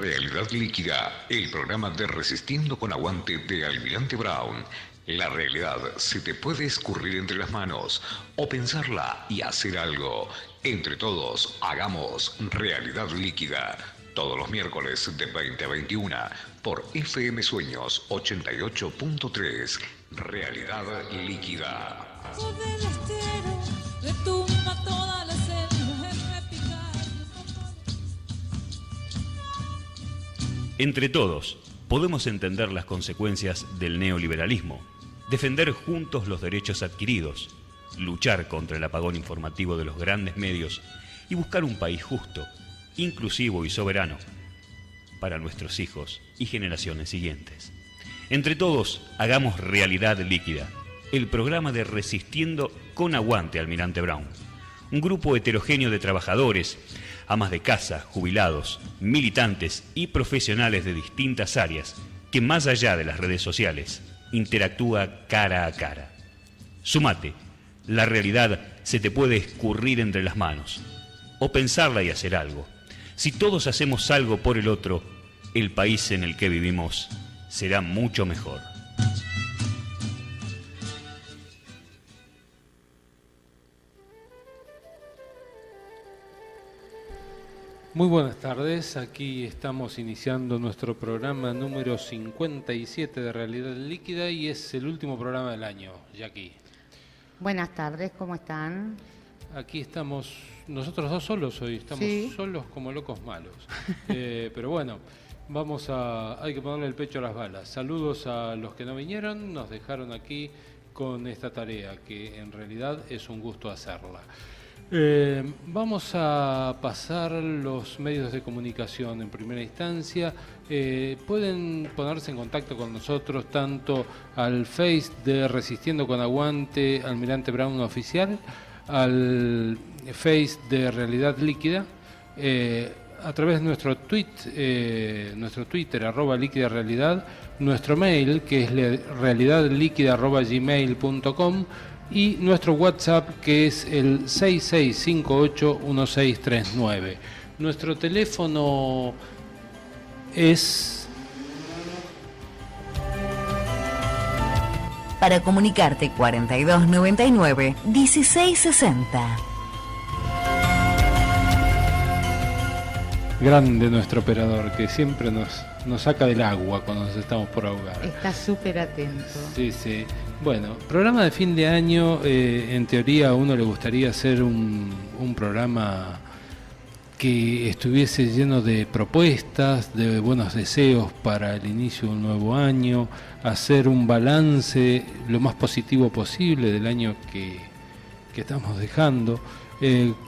Realidad Líquida, el programa de Resistiendo con Aguante de Almirante Brown. La realidad se te puede escurrir entre las manos o pensarla y hacer algo. Entre todos, hagamos Realidad Líquida. Todos los miércoles de 20 a 21 por FM Sueños 88.3. Realidad Líquida. Entre todos, podemos entender las consecuencias del neoliberalismo, defender juntos los derechos adquiridos, luchar contra el apagón informativo de los grandes medios y buscar un país justo, inclusivo y soberano para nuestros hijos y generaciones siguientes. Entre todos, hagamos Realidad Líquida, el programa de Resistiendo con Aguante Almirante Brown. Un grupo heterogéneo de trabajadores, amas de casa, jubilados, militantes y profesionales de distintas áreas que más allá de las redes sociales interactúa cara a cara. Sumate, la realidad se te puede escurrir entre las manos o pensarla y hacer algo. Si todos hacemos algo por el otro, el país en el que vivimos será mucho mejor. Muy buenas tardes, aquí estamos iniciando nuestro programa número 57 de Realidad Líquida y es el último programa del año, Jackie. Buenas tardes, ¿cómo están? Aquí estamos, nosotros dos solos hoy, estamos solos como locos malos. Pero bueno, hay que ponerle el pecho a las balas. Saludos a los que no vinieron, nos dejaron aquí con esta tarea, que en realidad es un gusto hacerla. Vamos a pasar los medios de comunicación en primera instancia. Pueden ponerse en contacto con nosotros tanto al Face de Resistiendo con Aguante Almirante Brown Oficial, al Face de Realidad Líquida, a través de nuestro Twitter @líquidarealidad, nuestro mail que es realidadliquida@gmail.com y nuestro WhatsApp que es el 66581639. Nuestro teléfono es... Para comunicarte 4299 1660. Grande nuestro operador que siempre nos saca del agua cuando nos estamos por ahogar. Está súper atento. Sí. Bueno, programa de fin de año, en teoría a uno le gustaría hacer un programa que estuviese lleno de propuestas, de buenos deseos para el inicio de un nuevo año, hacer un balance lo más positivo posible del año que estamos dejando.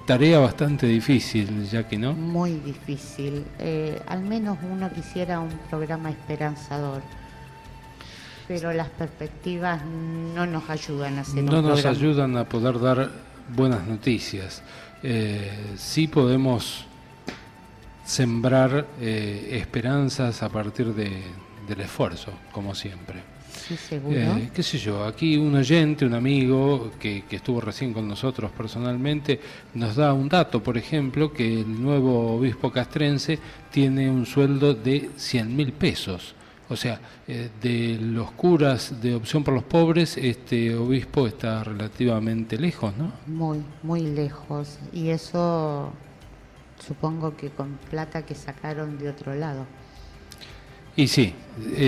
Tarea bastante difícil, ya que no. Muy difícil. Al menos uno quisiera un programa esperanzador. Pero las perspectivas no nos ayudan a hacer un programa. No nos ayudan a poder dar buenas noticias. Sí podemos sembrar esperanzas a partir del esfuerzo, como siempre. Sí, seguro. Qué sé yo, aquí un oyente, un amigo que estuvo recién con nosotros personalmente, nos da un dato, por ejemplo, que el nuevo obispo castrense tiene un sueldo de 100.000 pesos. O sea, de los curas de Opción por los Pobres, este obispo está relativamente lejos, ¿no? Muy, muy lejos. Y eso supongo que con plata que sacaron de otro lado. Y sí,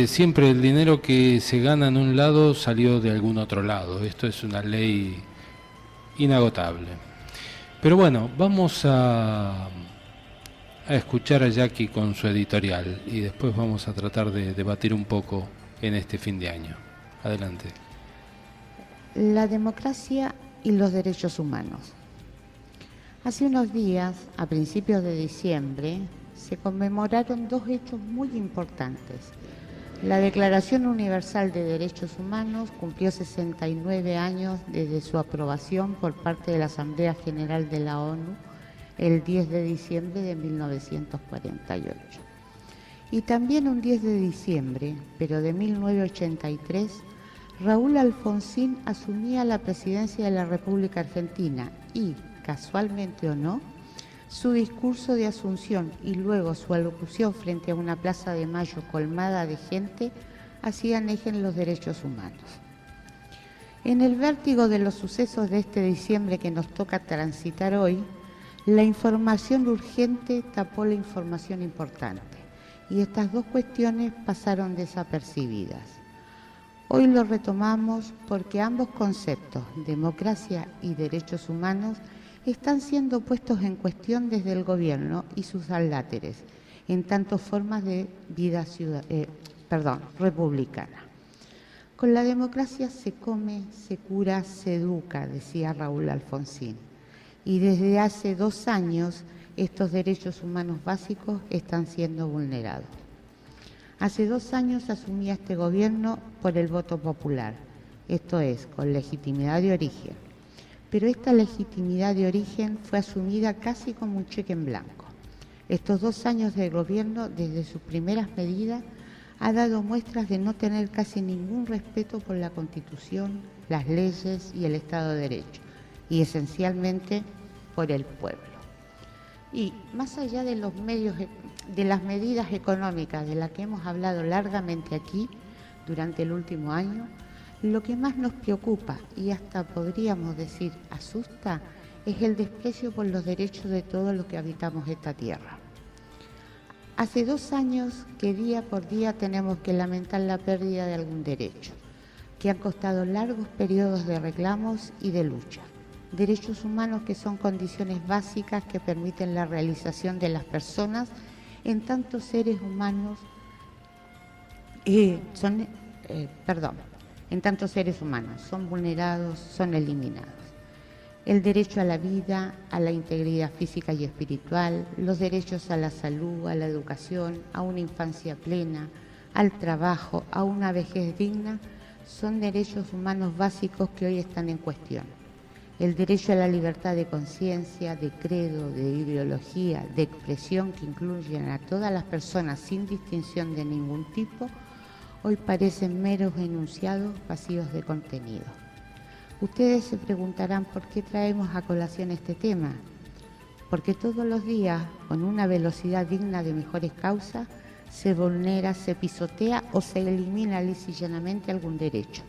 siempre el dinero que se gana en un lado salió de algún otro lado. Esto es una ley inagotable. Pero bueno, vamos a escuchar a Jackie con su editorial y después vamos a tratar de debatir un poco en este fin de año. Adelante. La democracia y los derechos humanos. Hace unos días, a principios de diciembre, se conmemoraron dos hechos muy importantes. La Declaración Universal de Derechos Humanos cumplió 69 años desde su aprobación por parte de la Asamblea General de la ONU el 10 de diciembre de 1948. Y también un 10 de diciembre, pero de 1983, Raúl Alfonsín asumía la presidencia de la República Argentina y, casualmente o no, Su discurso de Asunción y luego su alocución frente a una plaza de Mayo colmada de gente hacían eje en los derechos humanos. En el vértigo de los sucesos de este diciembre que nos toca transitar hoy, la información urgente tapó la información importante y estas dos cuestiones pasaron desapercibidas. Hoy lo retomamos porque ambos conceptos, democracia y derechos humanos, están siendo puestos en cuestión desde el gobierno y sus adláteres en tantas formas de vida republicana. Con la democracia se come, se cura, se educa, decía Raúl Alfonsín. Y desde hace 2 años estos derechos humanos básicos están siendo vulnerados. Hace 2 años asumía este gobierno por el voto popular, esto es, con legitimidad de origen. Pero esta legitimidad de origen fue asumida casi como un cheque en blanco. Estos 2 años de gobierno, desde sus primeras medidas, ha dado muestras de no tener casi ningún respeto por la Constitución, las leyes y el Estado de Derecho, y esencialmente por el pueblo. Y más allá de los medios, de las medidas económicas de las que hemos hablado largamente aquí durante el último año, lo que más nos preocupa y hasta podríamos decir asusta es el desprecio por los derechos de todos los que habitamos esta tierra. Hace 2 años que día por día tenemos que lamentar la pérdida de algún derecho, que han costado largos periodos de reclamos y de lucha. Derechos humanos que son condiciones básicas que permiten la realización de las personas en tantos seres humanos, son vulnerados, son eliminados. El derecho a la vida, a la integridad física y espiritual, los derechos a la salud, a la educación, a una infancia plena, al trabajo, a una vejez digna, son derechos humanos básicos que hoy están en cuestión. El derecho a la libertad de conciencia, de credo, de ideología, de expresión que incluyen a todas las personas sin distinción de ningún tipo, hoy parecen meros enunciados vacíos de contenido. Ustedes se preguntarán por qué traemos a colación este tema. Porque todos los días, con una velocidad digna de mejores causas, se vulnera, se pisotea o se elimina lisa y llanamente algún derecho.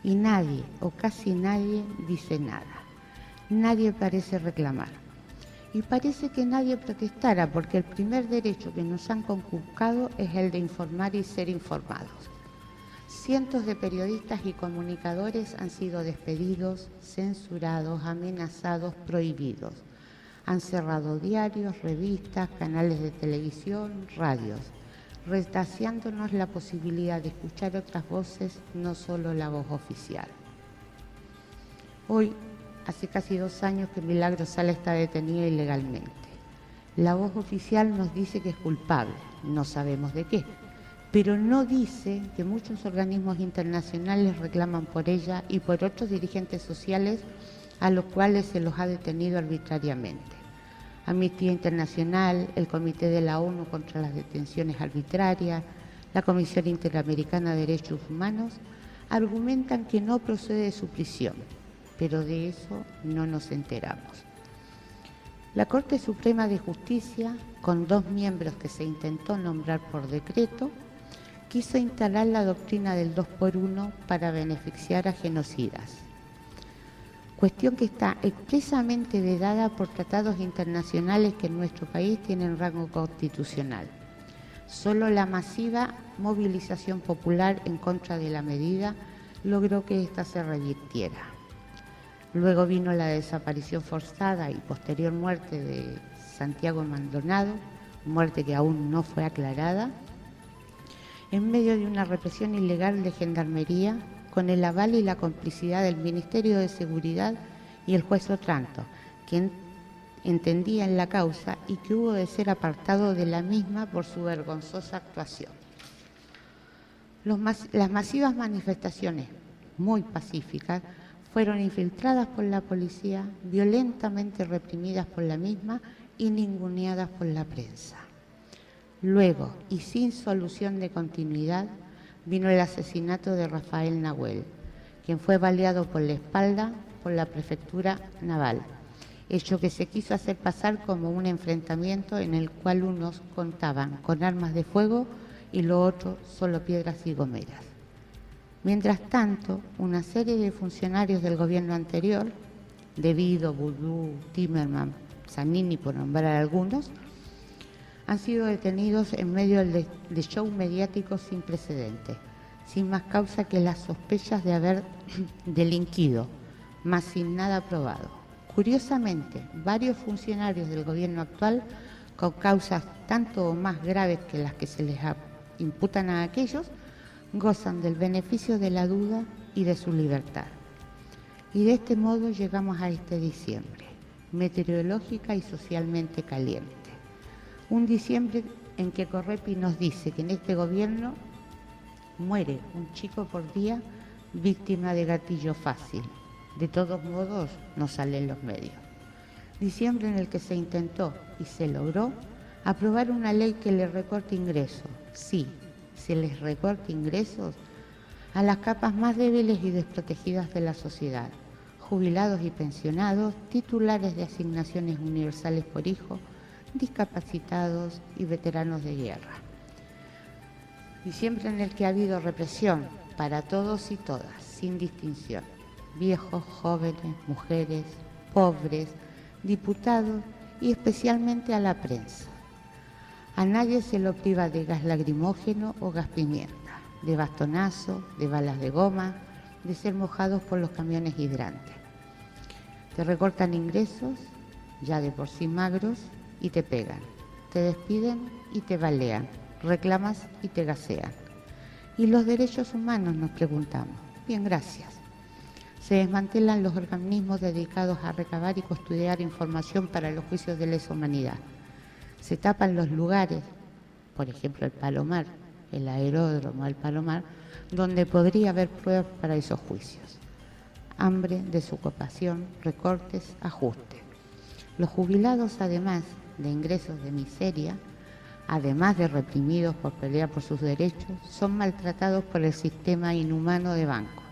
Y nadie, o casi nadie, dice nada. Nadie parece reclamar. Y parece que nadie protestara, porque el primer derecho que nos han conculcado es el de informar y ser informados. Cientos de periodistas y comunicadores han sido despedidos, censurados, amenazados, prohibidos. Han cerrado diarios, revistas, canales de televisión, radios, retaseándonos la posibilidad de escuchar otras voces, no solo la voz oficial. Hoy, hace casi 2 años que Milagro Sala está detenida ilegalmente. La voz oficial nos dice que es culpable, no sabemos de qué, pero no dice que muchos organismos internacionales reclaman por ella y por otros dirigentes sociales a los cuales se los ha detenido arbitrariamente. Amnistía Internacional, el Comité de la ONU contra las Detenciones Arbitrarias, la Comisión Interamericana de Derechos Humanos, argumentan que no procede de su prisión, pero de eso no nos enteramos. La Corte Suprema de Justicia, con 2 miembros que se intentó nombrar por decreto, quiso instalar la doctrina del 2 por 1 para beneficiar a genocidas. Cuestión que está expresamente vedada por tratados internacionales que en nuestro país tienen rango constitucional. Solo la masiva movilización popular en contra de la medida logró que ésta se revirtiera. Luego vino la desaparición forzada y posterior muerte de Santiago Maldonado, muerte que aún no fue aclarada, en medio de una represión ilegal de Gendarmería, con el aval y la complicidad del Ministerio de Seguridad y el juez Otranto, quien entendía en la causa y que hubo de ser apartado de la misma por su vergonzosa actuación. Las masivas manifestaciones, muy pacíficas, fueron infiltradas por la policía, violentamente reprimidas por la misma y ninguneadas por la prensa. Luego, y sin solución de continuidad, vino el asesinato de Rafael Nahuel, quien fue baleado por la espalda por la prefectura naval hecho que se quiso hacer pasar como un enfrentamiento en el cual unos contaban con armas de fuego y los otros solo piedras y gomeras. Mientras tanto, una serie de funcionarios del gobierno anterior, De Vido, Boudou, Timerman, Zanini, por nombrar algunos, han sido detenidos en medio de show mediático sin precedentes, sin más causa que las sospechas de haber delinquido, mas sin nada probado. Curiosamente, varios funcionarios del gobierno actual, con causas tanto o más graves que las que se les imputan a aquellos, gozan del beneficio de la duda y de su libertad. Y de este modo llegamos a este diciembre, meteorológica y socialmente caliente. Un diciembre en que Correpi nos dice que en este gobierno muere un chico por día víctima de gatillo fácil. De todos modos, no salen los medios. Diciembre en el que se intentó y se logró aprobar una ley que le recorte ingresos. Sí, se les recorte ingresos a las capas más débiles y desprotegidas de la sociedad. Jubilados y pensionados, titulares de asignaciones universales por hijo, discapacitados y veteranos de guerra. Diciembre en el que ha habido represión para todos y todas, sin distinción. Viejos, jóvenes, mujeres, pobres, diputados y especialmente a la prensa. A nadie se lo priva de gas lacrimógeno o gas pimienta, de bastonazo, de balas de goma, de ser mojados por los camiones hidrantes. Te recortan ingresos, ya de por sí magros, y te pegan. Te despiden y te balean. Reclamas y te gasean. ¿Y los derechos humanos?, nos preguntamos. Bien, gracias. Se desmantelan los organismos dedicados a recabar y custodiar información para los juicios de lesa humanidad. Se tapan los lugares, por ejemplo el Palomar, el aeródromo del Palomar, donde podría haber pruebas para esos juicios. Hambre, desocupación, recortes, ajustes. Los jubilados, además de ingresos de miseria, además de reprimidos por pelear por sus derechos, son maltratados por el sistema inhumano de bancos.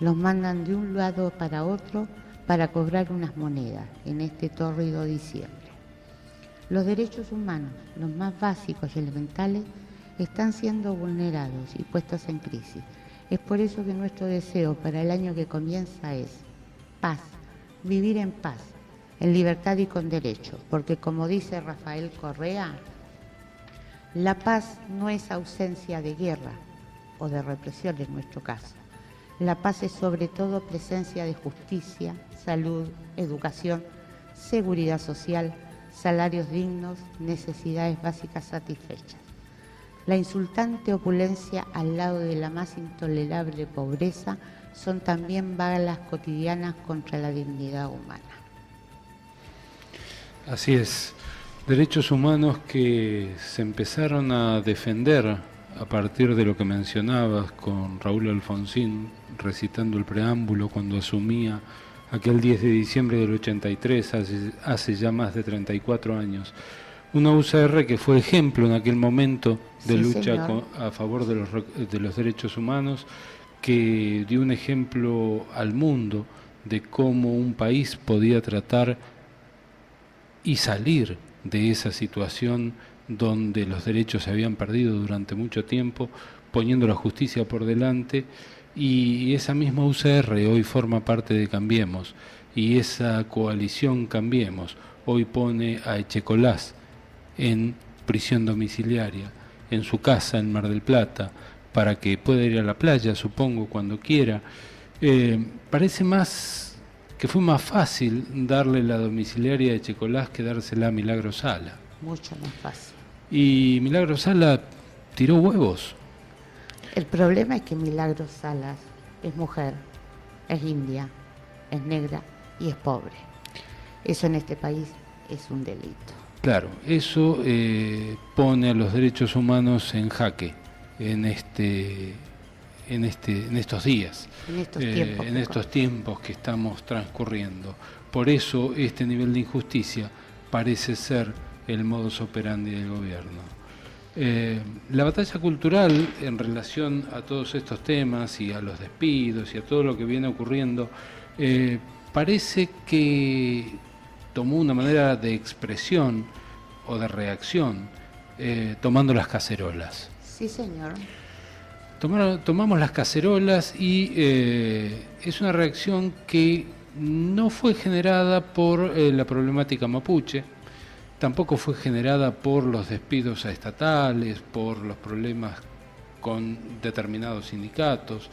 Los mandan de un lado para otro para cobrar unas monedas en este tórrido diciembre. Los derechos humanos, los más básicos y elementales, están siendo vulnerados y puestos en crisis. Es por eso que nuestro deseo para el año que comienza es paz, vivir en paz, en libertad y con derecho, porque como dice Rafael Correa, la paz no es ausencia de guerra o de represión en nuestro caso. La paz es sobre todo presencia de justicia, salud, educación, seguridad social, salarios dignos, necesidades básicas satisfechas. La insultante opulencia al lado de la más intolerable pobreza son también balas cotidianas contra la dignidad humana. Así es, derechos humanos que se empezaron a defender a partir de lo que mencionabas con Raúl Alfonsín, recitando el preámbulo cuando asumía aquel 10 de diciembre del 83, hace ya más de 34 años. Una UCR que fue ejemplo en aquel momento de lucha a favor de los derechos humanos, que dio un ejemplo al mundo de cómo un país podía tratar y salir de esa situación donde los derechos se habían perdido durante mucho tiempo, poniendo la justicia por delante. Y esa misma UCR hoy forma parte de Cambiemos, y esa coalición Cambiemos hoy pone a Echecolás en prisión domiciliaria, en su casa en Mar del Plata, para que pueda ir a la playa, supongo, cuando quiera. Parece más que fue más fácil darle la domiciliaria a Echecolás que dársela a Milagro Sala. Mucho más fácil. Y Milagro Sala tiró huevos. El problema es que Milagro Salas es mujer, es india, es negra y es pobre. Eso en este país es un delito. Claro, eso pone a los derechos humanos en jaque en estos días, en estos tiempos que estamos transcurriendo. Por eso este nivel de injusticia parece ser el modus operandi del gobierno. La batalla cultural en relación a todos estos temas y a los despidos y a todo lo que viene ocurriendo, parece que tomó una manera de expresión o de reacción tomando las cacerolas. Sí, señor. Tomamos las cacerolas y es una reacción que no fue generada por la problemática mapuche, tampoco fue generada por los despidos a estatales, por los problemas con determinados sindicatos,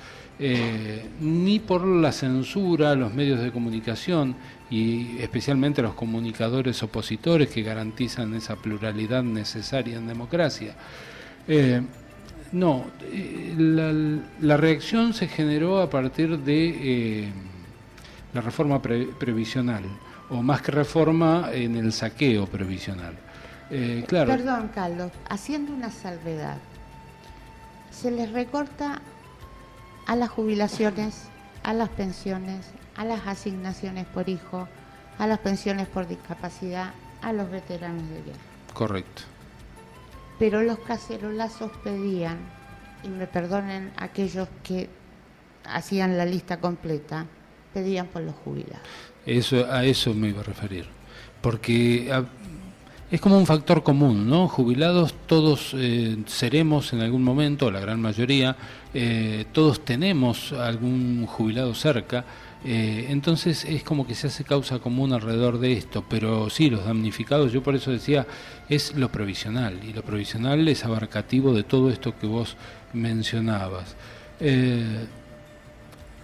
ni por la censura a los medios de comunicación y especialmente a los comunicadores opositores que garantizan esa pluralidad necesaria en democracia. La reacción se generó a partir de la reforma previsional, o más que reforma, en el saqueo previsional. Claro. Perdón, Carlos, haciendo una salvedad, se les recorta a las jubilaciones, a las pensiones, a las asignaciones por hijo, a las pensiones por discapacidad, a los veteranos de guerra. Correcto. Pero los cacerolazos pedían, y me perdonen aquellos que hacían la lista completa, pedían por los jubilados. A eso me iba a referir, porque es como un factor común, ¿no? Jubilados todos seremos en algún momento, la gran mayoría, todos tenemos algún jubilado cerca, entonces es como que se hace causa común alrededor de esto, pero sí, los damnificados, yo por eso decía, es lo previsional, y lo previsional es abarcativo de todo esto que vos mencionabas.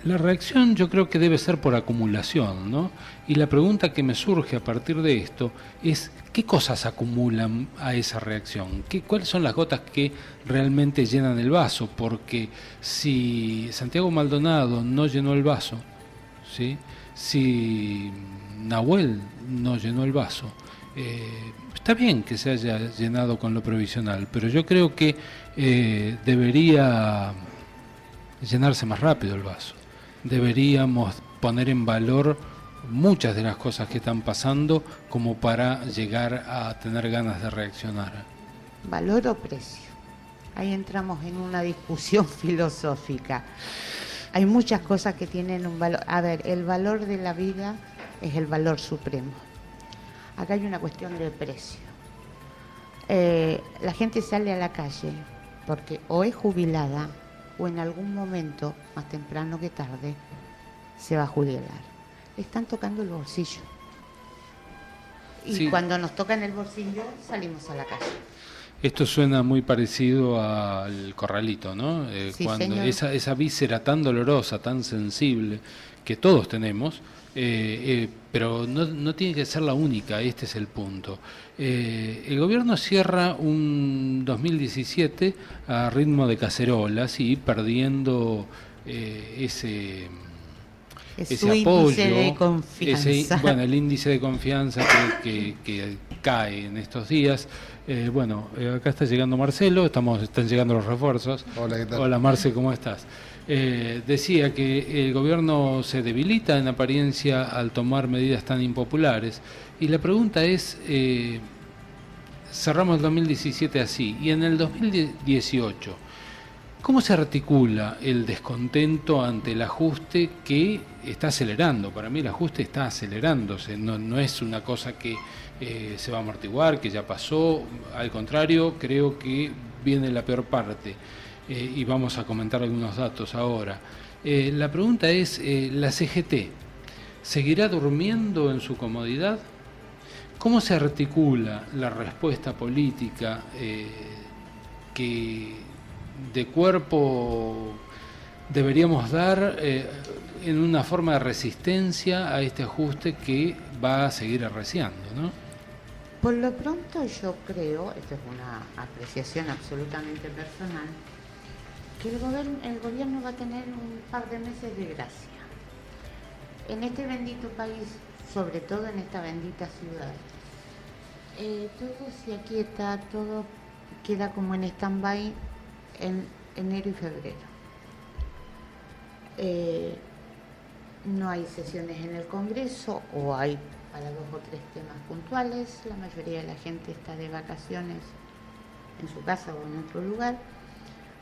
La reacción yo creo que debe ser por acumulación, ¿no? Y la pregunta que me surge a partir de esto es, ¿qué cosas acumulan a esa reacción? ¿Cuáles son las gotas que realmente llenan el vaso? Porque si Santiago Maldonado no llenó el vaso, ¿sí? Si Nahuel no llenó el vaso, está bien que se haya llenado con lo provisional, pero yo creo que debería llenarse más rápido el vaso. Deberíamos poner en valor muchas de las cosas que están pasando como para llegar a tener ganas de reaccionar. ¿Valor o precio? Ahí entramos en una discusión filosófica. Hay muchas cosas que tienen un valor. A ver, el valor de la vida es el valor supremo. Acá hay una cuestión de precio. La gente sale a la calle porque o es jubilada o en algún momento, más temprano que tarde, se va a jubilar. Le están tocando el bolsillo. Y sí, cuando nos tocan el bolsillo, salimos a la calle. Esto suena muy parecido al corralito, ¿no? Sí, cuando señor. esa víscera tan dolorosa, tan sensible, que todos tenemos, pero no tiene que ser la única, este es el punto. El gobierno cierra un 2017 a ritmo de cacerolas y perdiendo ese apoyo, de confianza. El índice de confianza que cae en estos días. Acá está llegando Marcelo, están llegando los refuerzos. Hola, ¿qué tal? Hola, Marce, ¿cómo estás? Decía que el gobierno se debilita en apariencia al tomar medidas tan impopulares, y la pregunta es, cerramos el 2017 así, y en el 2018, ¿cómo se articula el descontento ante el ajuste que está acelerando? Para mí el ajuste está acelerándose, no es una cosa que se va a amortiguar, que ya pasó, al contrario, creo que viene la peor parte. Y vamos a comentar algunos datos ahora. La pregunta es, ¿la CGT seguirá durmiendo en su comodidad? ¿Cómo se articula la respuesta política que de cuerpo deberíamos dar en una forma de resistencia a este ajuste que va a seguir arreciando, ¿no? Por lo pronto yo creo, esto es una apreciación absolutamente personal, que el gobierno va a tener un par de meses de gracia. En este bendito país, sobre todo en esta bendita ciudad, todo se aquieta, todo queda como en stand-by en enero y febrero. No hay sesiones en el Congreso, o hay para 2 o 3 temas puntuales. La mayoría de la gente está de vacaciones en su casa o en otro lugar.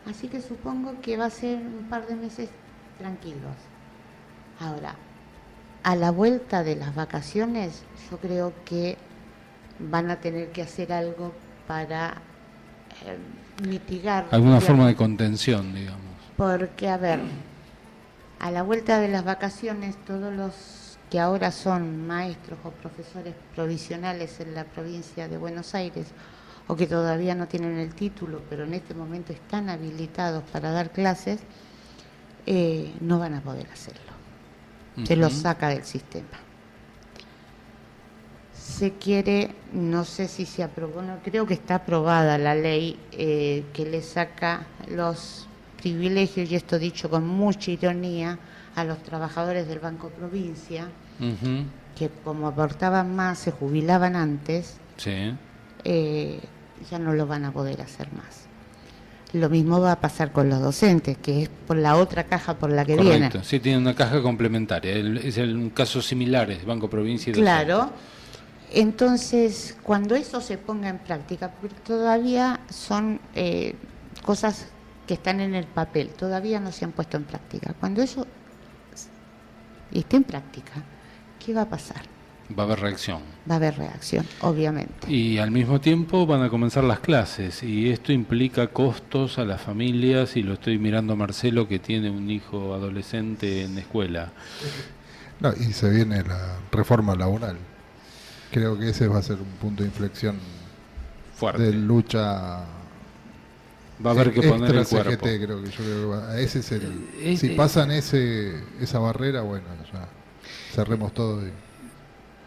Así que supongo que va a ser un par de meses tranquilos. Ahora, a la vuelta de las vacaciones, yo creo que van a tener que hacer algo para mitigar. Alguna forma de contención, digamos. Porque, a ver, a la vuelta de las vacaciones, todos los que ahora son maestros o profesores provisionales en la provincia de Buenos Aires, o que todavía no tienen el título, pero en este momento están habilitados para dar clases, no van a poder hacerlo. Se los saca del sistema. Se quiere, no sé si se aprobó, no creo que está aprobada la ley que le saca los privilegios, y esto dicho con mucha ironía, a los trabajadores del Banco Provincia, que como aportaban más, se jubilaban antes, sí. Ya no lo van a poder hacer más. Lo mismo va a pasar con los docentes, que es por la otra caja por la que viene. Correcto, sí, tiene una caja complementaria. Es un caso similar, es Banco Provincia y docente. Claro. Entonces, cuando eso se ponga en práctica, porque todavía son cosas que están en el papel, todavía no se han puesto en práctica. Cuando eso esté en práctica, ¿qué va a pasar? Va a haber reacción. Va a haber reacción, obviamente. Y al mismo tiempo van a comenzar las clases, y esto implica costos a las familias, y lo estoy mirando a Marcelo, que tiene un hijo adolescente en escuela. No, y se viene la reforma laboral. Creo que ese va a ser un punto de inflexión fuerte. De lucha. Va a haber que poner el cuerpo. CGT, creo que ese es el. Si pasan esa barrera, bueno, ya cerremos todo.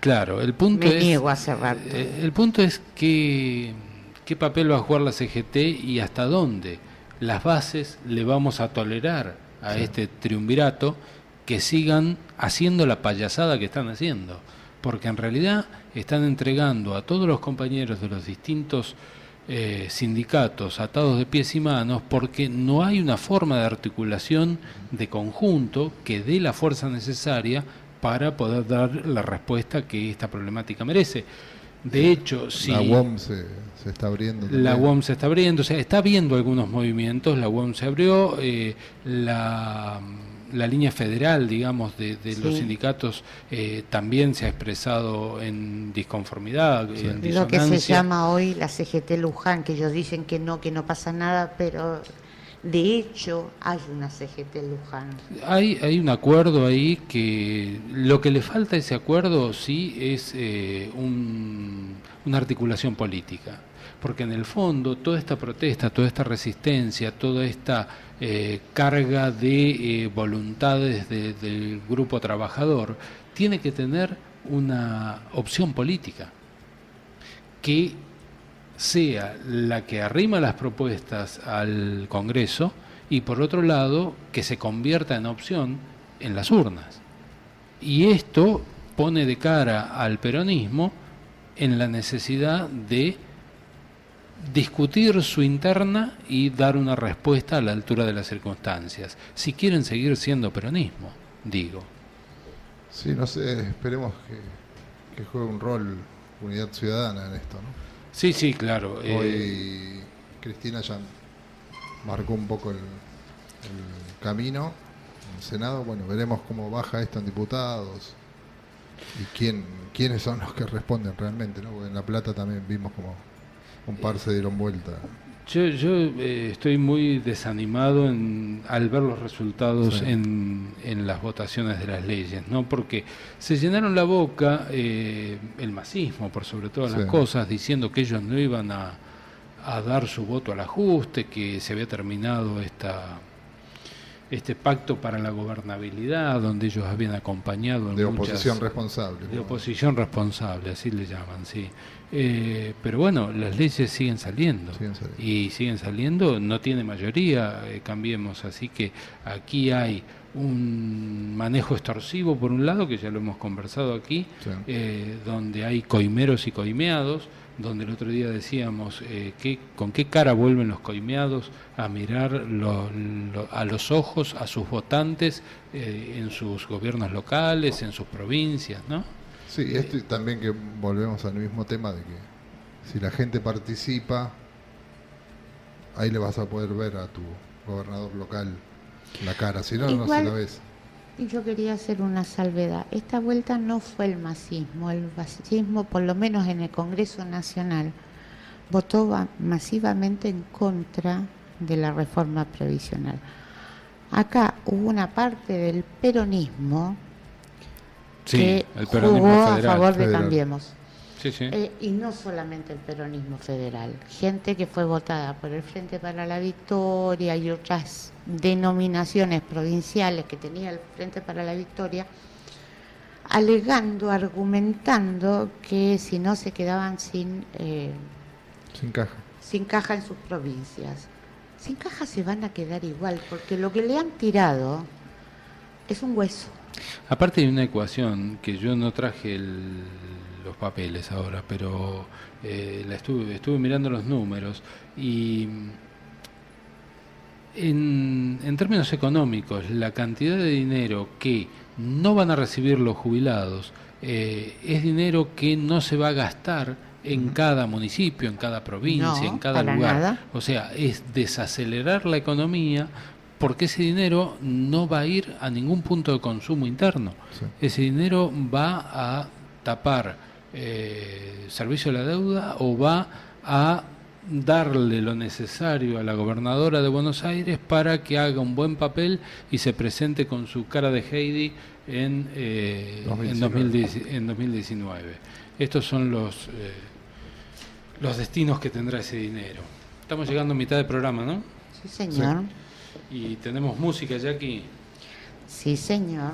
Claro, el punto Me niego a cerrar. El punto es qué papel va a jugar la CGT y hasta dónde las bases le vamos a tolerar a este triunvirato que sigan haciendo la payasada que están haciendo. Porque en realidad están entregando a todos los compañeros de los distintos sindicatos atados de pies y manos, porque no hay una forma de articulación de conjunto que dé la fuerza necesaria para poder dar la respuesta que esta problemática merece. De hecho, si la UOM se está abriendo. También. La UOM se está abriendo, o sea, está habiendo algunos movimientos, la UOM se abrió, la línea federal, digamos, de los sindicatos también se ha expresado en disconformidad, en disonancia. Lo que se llama hoy la CGT Luján, que ellos dicen que no pasa nada, pero de hecho hay una CGT Luján. Hay un acuerdo ahí que lo que le falta a ese acuerdo sí es una articulación política. Porque en el fondo toda esta protesta, toda esta resistencia, toda esta carga de voluntades del grupo trabajador tiene que tener una opción política que sea la que arrima las propuestas al Congreso y por otro lado que se convierta en opción en las urnas. Y esto pone de cara al peronismo en la necesidad de discutir su interna y dar una respuesta a la altura de las circunstancias, si quieren seguir siendo peronismo, digo. Sí, no sé, esperemos que juegue un rol Unidad Ciudadana en esto, ¿no? Sí, claro. Hoy Cristina ya marcó un poco el camino en el Senado. Bueno, veremos cómo baja esto en diputados y quiénes son los que responden realmente, ¿no? Porque en La Plata también vimos como un par se dieron vuelta. Yo estoy muy desanimado al ver los resultados en las votaciones de las leyes, ¿no? Porque se llenaron la boca el masismo, por sobre todas las cosas, diciendo que ellos no iban a dar su voto al ajuste, que se había terminado este pacto para la gobernabilidad, donde ellos habían acompañado en de oposición responsable. De oposición responsable, así le llaman, sí. Pero bueno, las leyes siguen saliendo. Y siguen saliendo, no tiene mayoría, cambiemos, así que aquí hay un manejo extorsivo por un lado, que ya lo hemos conversado aquí, donde hay coimeros y coimeados, donde el otro día decíamos con qué cara vuelven los coimeados a mirar a los ojos a sus votantes en sus gobiernos locales, en sus provincias, ¿no? Sí, esto también que volvemos al mismo tema de que si la gente participa, ahí le vas a poder ver a tu gobernador local la cara, si no, no se la ves. Y yo quería hacer una salvedad. Esta vuelta no fue el masismo. El masismo, por lo menos en el Congreso Nacional, votó masivamente en contra de la reforma previsional. Acá hubo una parte del peronismo que el peronismo jugó federal, a favor de Cambiemos. Sí. Y no solamente el peronismo federal, gente que fue votada por el Frente para la Victoria y otras denominaciones provinciales que tenía el Frente para la Victoria, alegando, argumentando que si no se quedaban sin caja en sus provincias. Sin caja se van a quedar igual, porque lo que le han tirado es un hueso. Aparte hay una ecuación que yo no traje los papeles ahora, pero estuve mirando los números y en términos económicos la cantidad de dinero que no van a recibir los jubilados es dinero que no se va a gastar en cada municipio, en cada provincia, en cada lugar. Nada. O sea, es desacelerar la economía porque ese dinero no va a ir a ningún punto de consumo interno. Sí. Ese dinero va a tapar servicio de la deuda o va a darle lo necesario a la gobernadora de Buenos Aires para que haga un buen papel y se presente con su cara de Heidi en 2019. Estos son los destinos que tendrá ese dinero. Estamos llegando a mitad del programa, ¿no? Sí, señor. Sí. Y tenemos música, Jackie. Sí, señor.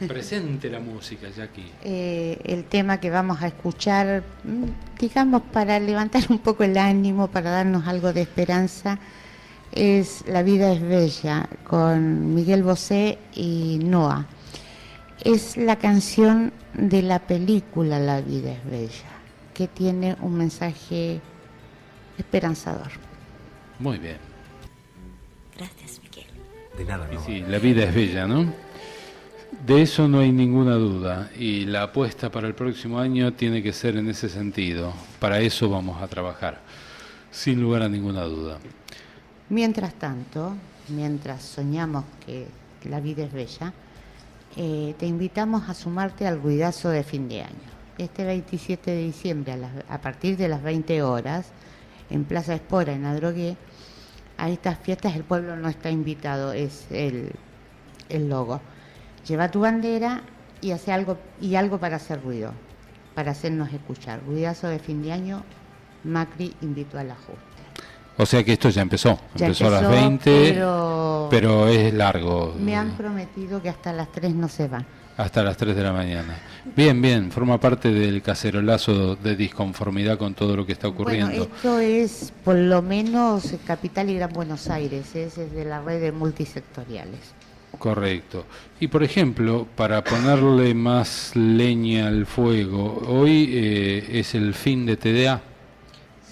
Presente la música, Jackie. El tema que vamos a escuchar, digamos, para levantar un poco el ánimo, para darnos algo de esperanza, es La vida es bella, con Miguel Bosé y Noa. Es la canción de la película La vida es bella, que tiene un mensaje esperanzador. Muy bien. Gracias, Miguel. De nada, no. Sí, la vida es bella, ¿no? De eso no hay ninguna duda, y la apuesta para el próximo año tiene que ser en ese sentido. Para eso vamos a trabajar, sin lugar a ninguna duda. Mientras tanto, mientras soñamos que la vida es bella, te invitamos a sumarte al ruidazo de fin de año. Este 27 de diciembre, a partir de las 20 horas, en Plaza Espora, en Adrogué, a estas fiestas el pueblo no está invitado, es el logo. Lleva tu bandera y hace algo para hacer ruido, para hacernos escuchar. Ruidazo de fin de año, Macri invitó al ajuste. O sea que esto ya empezó a las 20, pero es largo. Me han prometido que hasta las 3 no se van. Hasta las 3 de la mañana. Bien, forma parte del cacerolazo de disconformidad con todo lo que está ocurriendo. Bueno, esto es por lo menos Capital y Gran Buenos Aires, es de la red de multisectoriales. Correcto. Y por ejemplo, para ponerle más leña al fuego, hoy es el fin de TDA.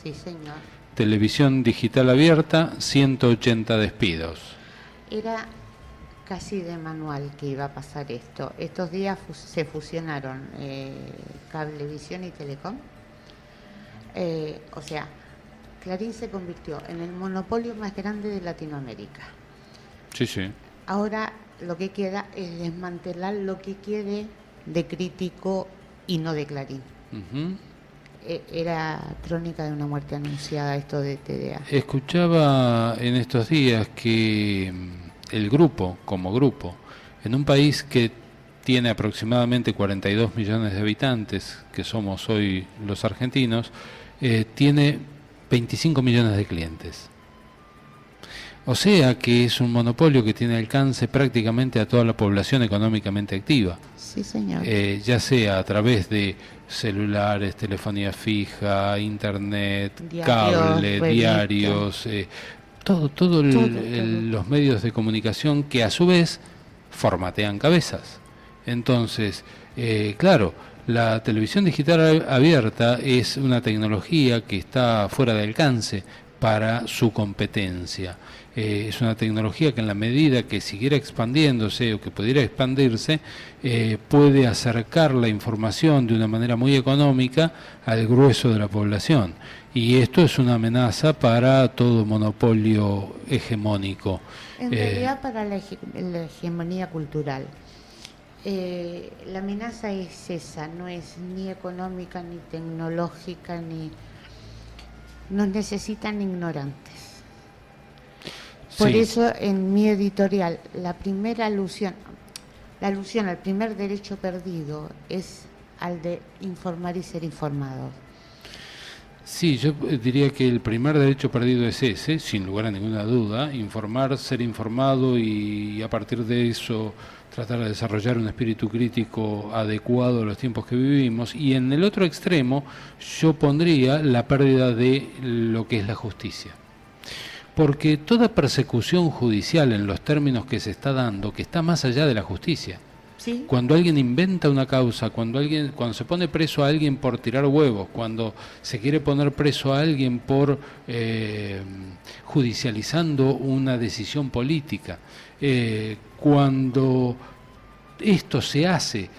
Sí, señor. Televisión digital abierta, 180 despidos. Era casi de manual que iba a pasar esto. Estos días se fusionaron Cablevisión y Telecom. O sea, Clarín se convirtió en el monopolio más grande de Latinoamérica. Sí. Ahora lo que queda es desmantelar lo que quede de Crítico y no de Clarín. Uh-huh. Era crónica de una muerte anunciada esto de TDA. Escuchaba en estos días que el grupo, como grupo, en un país que tiene aproximadamente 42 millones de habitantes, que somos hoy los argentinos, tiene 25 millones de clientes. O sea que es un monopolio que tiene alcance prácticamente a toda la población económicamente activa. Sí, señor. Ya sea a través de celulares, telefonía fija, internet, cable, diarios, todo. Los medios de comunicación que a su vez formatean cabezas. Entonces, claro, la televisión digital abierta es una tecnología que está fuera de alcance para su competencia. Es una tecnología que en la medida que siguiera expandiéndose o que pudiera expandirse, puede acercar la información de una manera muy económica al grueso de la población. Y esto es una amenaza para todo monopolio hegemónico. En realidad para la hegemonía cultural. La amenaza es esa, no es ni económica, ni tecnológica, ni... Nos necesitan ignorantes. Por eso en mi editorial, la alusión al primer derecho perdido es al de informar y ser informados. Sí, yo diría que el primer derecho perdido es ese, sin lugar a ninguna duda, informar, ser informado y a partir de eso tratar de desarrollar un espíritu crítico adecuado a los tiempos que vivimos. Y en el otro extremo yo pondría la pérdida de lo que es la justicia. Porque toda persecución judicial en los términos que se está dando, que está más allá de la justicia. ¿Sí? Cuando alguien inventa una causa, cuando se pone preso a alguien por tirar huevos, cuando se quiere poner preso a alguien por judicializando una decisión política, cuando esto se hace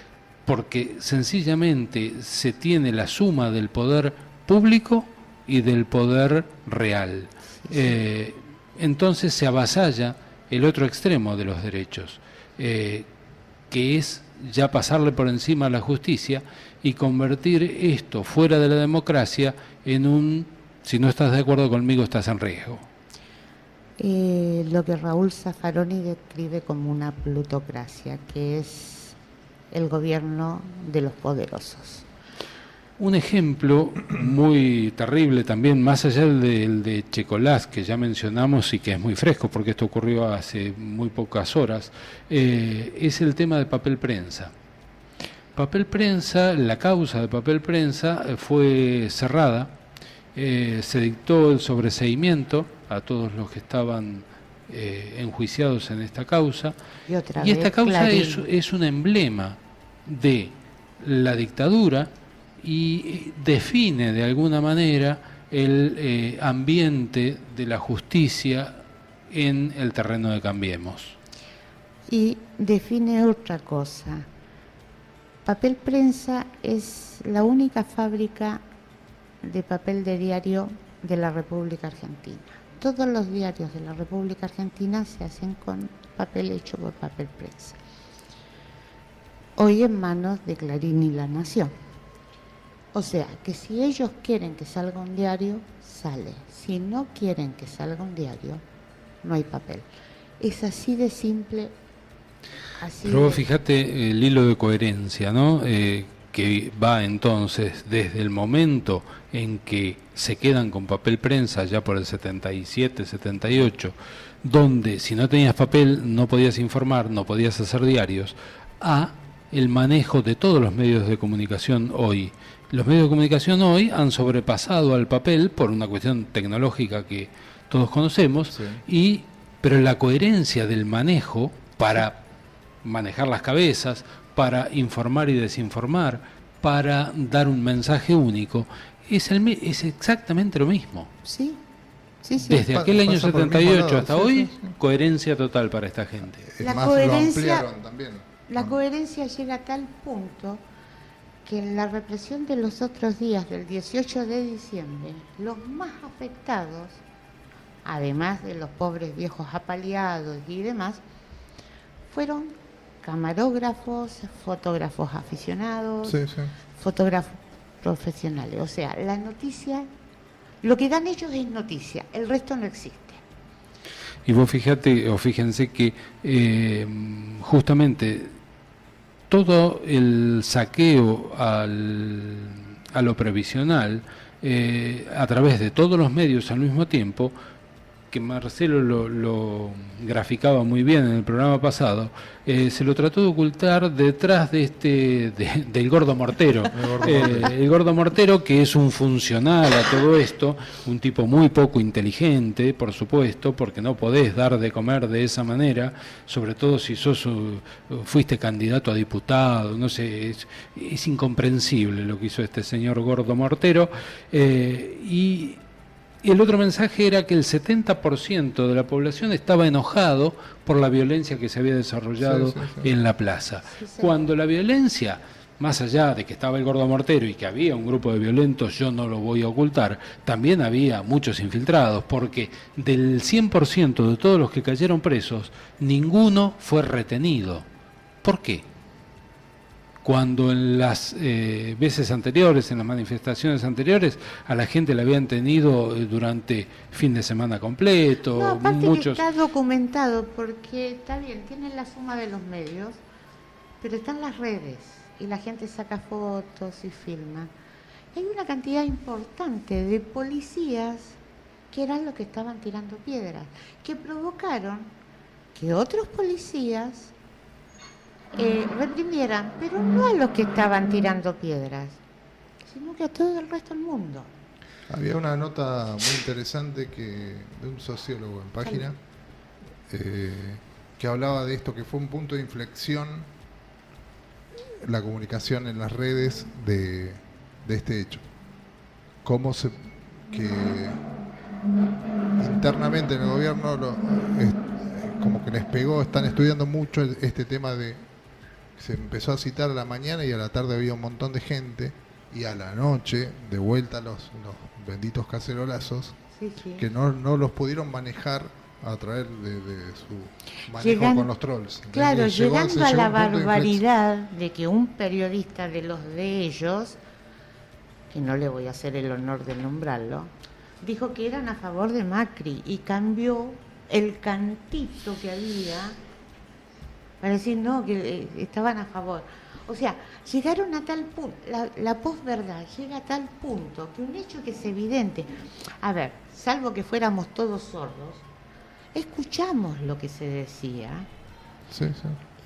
porque sencillamente se tiene la suma del poder público y del poder real, entonces se avasalla el otro extremo de los derechos, que es ya pasarle por encima a la justicia y convertir esto fuera de la democracia en un, si no estás de acuerdo conmigo, estás en riesgo. Lo que Raúl Zaffaroni describe como una plutocracia, que es el gobierno de los poderosos. Un ejemplo muy terrible también, más allá del de Checolás, que ya mencionamos y que es muy fresco porque esto ocurrió hace muy pocas horas, es el tema de papel prensa. Papel prensa, la causa de papel prensa fue cerrada, se dictó el sobreseimiento a todos los que estaban enjuiciados en esta causa, y esta causa es un emblema de la dictadura y define de alguna manera el ambiente de la justicia en el terreno de Cambiemos. Y define otra cosa. Papel Prensa es la única fábrica de papel de diario de la República Argentina. Todos los diarios de la República Argentina se hacen con papel hecho por Papel Prensa. Hoy en manos de Clarín y La Nación. O sea, que si ellos quieren que salga un diario, sale. Si no quieren que salga un diario, no hay papel. Es así de simple. Pero fíjate el hilo de coherencia, ¿no? Que va entonces desde el momento en que se quedan con papel prensa, ya por el 77, 78, donde si no tenías papel no podías informar, no podías hacer diarios, a el manejo de todos los medios de comunicación hoy. Los medios de comunicación hoy han sobrepasado al papel por una cuestión tecnológica que todos conocemos, sí. Pero la coherencia del manejo para manejar las cabezas, para informar y desinformar, para dar un mensaje único, es exactamente lo mismo. Sí, sí, sí. Desde aquel año 78 hasta hoy, coherencia total para esta gente. La coherencia llega a tal punto que en la represión de los otros días del 18 de diciembre, los más afectados, además de los pobres viejos apaleados y demás, fueron camarógrafos, fotógrafos aficionados, fotógrafos profesionales. O sea, la noticia, lo que dan ellos es noticia, el resto no existe. Y vos fíjense que justamente todo el saqueo a lo previsional, a través de todos los medios al mismo tiempo, que Marcelo lo graficaba muy bien en el programa pasado, se lo trató de ocultar detrás de del gordo mortero. El gordo mortero, que es un funcional a todo esto, un tipo muy poco inteligente, por supuesto, porque no podés dar de comer de esa manera, sobre todo si fuiste candidato a diputado, no sé, es incomprensible lo que hizo este señor gordo mortero, y el otro mensaje era que el 70% de la población estaba enojado por la violencia que se había desarrollado en la plaza. Cuando la violencia, más allá de que estaba el gordo mortero y que había un grupo de violentos, yo no lo voy a ocultar, también había muchos infiltrados, porque del 100% de todos los que cayeron presos, ninguno fue retenido. ¿Por qué? cuando en las veces anteriores, en las manifestaciones anteriores, a la gente la habían tenido durante fin de semana completo. No, aparte muchos... que está documentado, porque está bien, tienen la suma de los medios, pero están las redes y la gente saca fotos y filma. Hay una cantidad importante de policías que eran los que estaban tirando piedras, que provocaron que otros policías reprimieran, pero no a los que estaban tirando piedras, sino que a todo el resto del mundo. Había una nota muy interesante de un sociólogo en Página que hablaba de esto, que fue un punto de inflexión la comunicación en las redes de este hecho. Cómo que internamente en el gobierno como que les pegó, están estudiando mucho este tema de... Se empezó a citar a la mañana y a la tarde había un montón de gente, y a la noche de vuelta los benditos cacerolazos, sí. Que no los pudieron manejar a través de su manejo con los trolls. Claro, llegando a la barbaridad de que un periodista de los de ellos, que no le voy a hacer el honor de nombrarlo, dijo que eran a favor de Macri y cambió el cantito que había para decir no, que estaban a favor. O sea, llegaron a tal punto, la posverdad llega a tal punto que un hecho que es evidente, a ver, salvo que fuéramos todos sordos, escuchamos lo que se decía. Sí.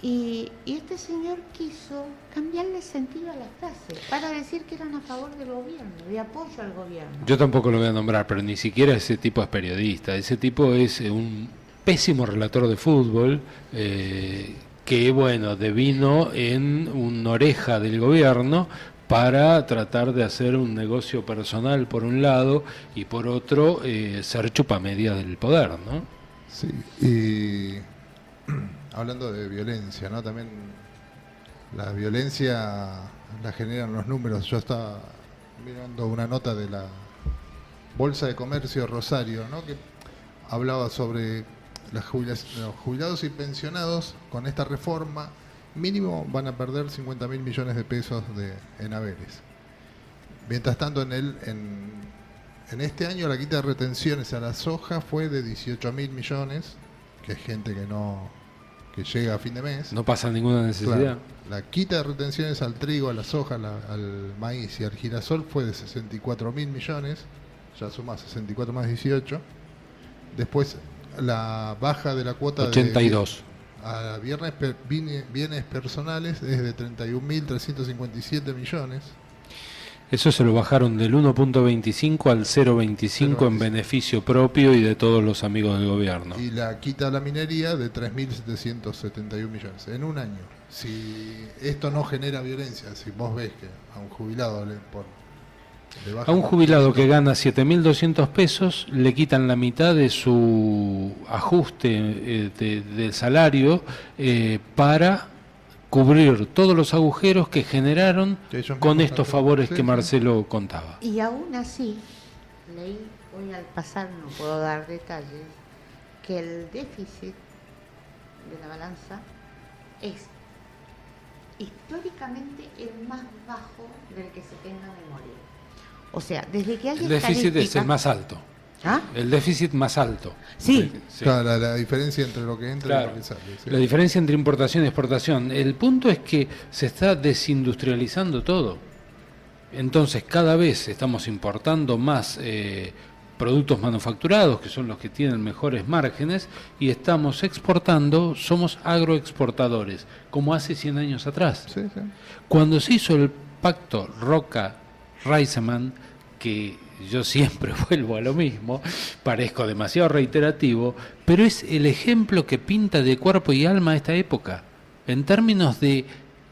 Y este señor quiso cambiarle sentido a las frases para decir que eran a favor del gobierno, de apoyo al gobierno. Yo tampoco lo voy a nombrar, pero ni siquiera ese tipo es periodista. Ese tipo es un pésimo relator de fútbol que, bueno, devino en una oreja del gobierno para tratar de hacer un negocio personal por un lado y por otro ser chupamedia del poder, ¿no? Sí, y hablando de violencia, ¿no? También la violencia la generan los números. Yo estaba mirando una nota de la Bolsa de Comercio de Rosario, ¿no? Que hablaba sobre los jubilados y pensionados con esta reforma mínimo van a perder 50.000 millones de pesos en haberes. Mientras tanto, en este año la quita de retenciones a la soja fue de 18.000 millones, que es gente que llega a fin de mes. No pasa ninguna necesidad. Claro, la quita de retenciones al trigo, a la soja, al maíz y al girasol fue de 64.000 millones, ya suma 64 más 18. Después la baja de la cuota 82 a bienes personales es de 31.357 millones. Eso se lo bajaron del 1.25 al 0.25 en beneficio propio y de todos los amigos del gobierno. Y la quita a la minería de 3.771 millones en un año. Si esto no genera violencia, si vos ves que a un jubilado a un jubilado que gana 7.200 pesos le quitan la mitad de su ajuste del salario para cubrir todos los agujeros que generaron con estos favores que Marcelo contaba. Y aún así, leí hoy al pasar, no puedo dar detalles, que el déficit de la balanza es históricamente el más bajo del que se tenga memoria. O sea, desde que hay el déficit es el más alto. ¿Ah? El déficit más alto. Sí. Claro, la diferencia entre lo que entra y lo que sale. Sí. La diferencia entre importación y exportación. El punto es que se está desindustrializando todo. Entonces, cada vez estamos importando más productos manufacturados, que son los que tienen mejores márgenes, y estamos exportando, somos agroexportadores, como hace 100 años atrás. Sí. Cuando se hizo el pacto Roca-Reisemann, que yo siempre vuelvo a lo mismo, parezco demasiado reiterativo, pero es el ejemplo que pinta de cuerpo y alma a esta época, en términos de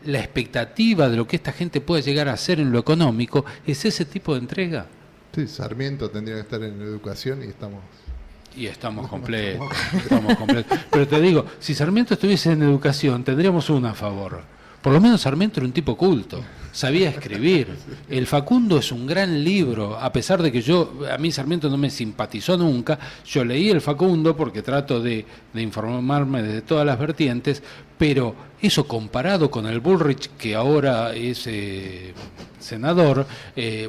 la expectativa de lo que esta gente puede llegar a hacer en lo económico, es ese tipo de entrega. Sí, Sarmiento tendría que estar en educación y estamos completos. Pero te digo, si Sarmiento estuviese en educación, tendríamos uno a favor. Por lo menos Sarmiento era un tipo culto, sabía escribir. El Facundo es un gran libro, a pesar de que a mí Sarmiento no me simpatizó nunca. Yo leí el Facundo porque trato de informarme desde todas las vertientes, pero eso comparado con el Bullrich, que ahora es senador,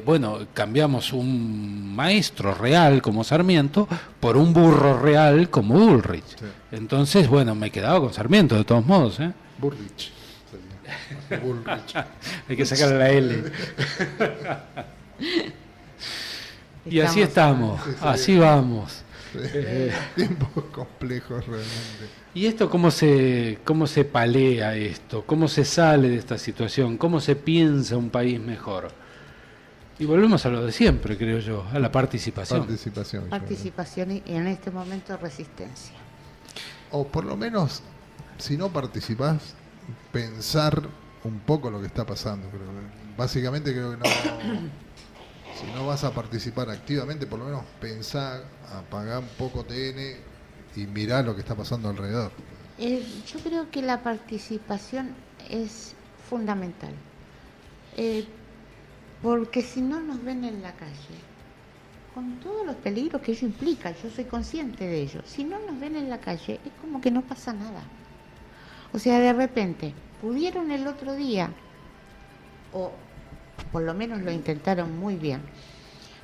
bueno, cambiamos un maestro real como Sarmiento por un burro real como Bullrich. Sí. Entonces, bueno, me quedaba con Sarmiento de todos modos, ¿eh? Bullrich. Bullrich. Hay que sacarle la L. Y así estamos, así vamos. Tiempos complejos realmente. ¿Y esto cómo se palea esto? ¿Cómo se sale de esta situación? ¿Cómo se piensa un país mejor? Y volvemos a lo de siempre, creo yo, a la participación. Participación y en este momento resistencia. O por lo menos, si no participás, pensar un poco lo que está pasando. Básicamente creo que no. Si no vas a participar activamente, por lo menos pensar, apagar un poco TN y mirar lo que está pasando alrededor. Yo creo que la participación es fundamental, porque si no nos ven en la calle, con todos los peligros que ello implica, yo soy consciente de ello, si no nos ven en la calle es como que no pasa nada. O sea, de repente, pudieron el otro día, o por lo menos lo intentaron muy bien,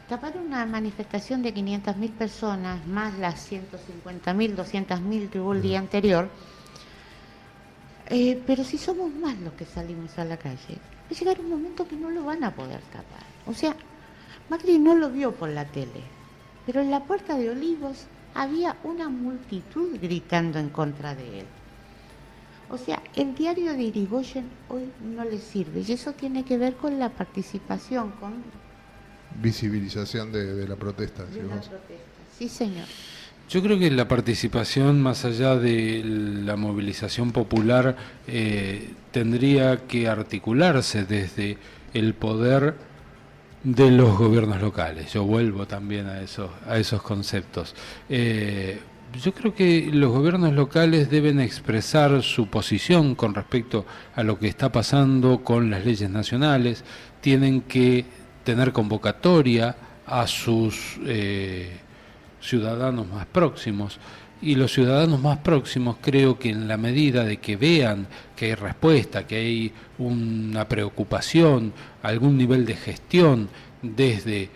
tapar una manifestación de 500.000 personas, más las 150.000, 200.000 que hubo el día anterior, pero si somos más los que salimos a la calle, va a llegar un momento que no lo van a poder tapar. O sea, Macri no lo vio por la tele, pero en la Puerta de Olivos había una multitud gritando en contra de él. O sea, el diario de Irigoyen hoy no le sirve, y eso tiene que ver con la participación, con visibilización de la protesta. Sí, señor. Yo creo que la participación, más allá de la movilización popular, tendría que articularse desde el poder de los gobiernos locales. Yo vuelvo también a esos conceptos. Yo creo que los gobiernos locales deben expresar su posición con respecto a lo que está pasando con las leyes nacionales, tienen que tener convocatoria a sus ciudadanos más próximos, y los ciudadanos más próximos creo que en la medida de que vean que hay respuesta, que hay una preocupación, algún nivel de gestión desde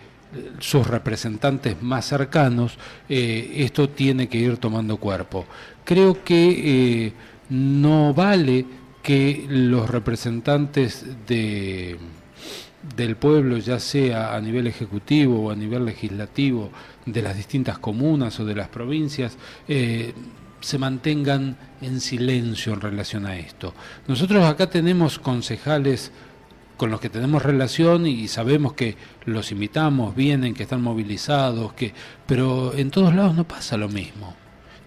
sus representantes más cercanos, esto tiene que ir tomando cuerpo. Creo que no vale que los representantes del pueblo, ya sea a nivel ejecutivo o a nivel legislativo, de las distintas comunas o de las provincias, se mantengan en silencio en relación a esto. Nosotros acá tenemos concejales con los que tenemos relación y sabemos que los invitamos, vienen, que están movilizados, pero en todos lados no pasa lo mismo.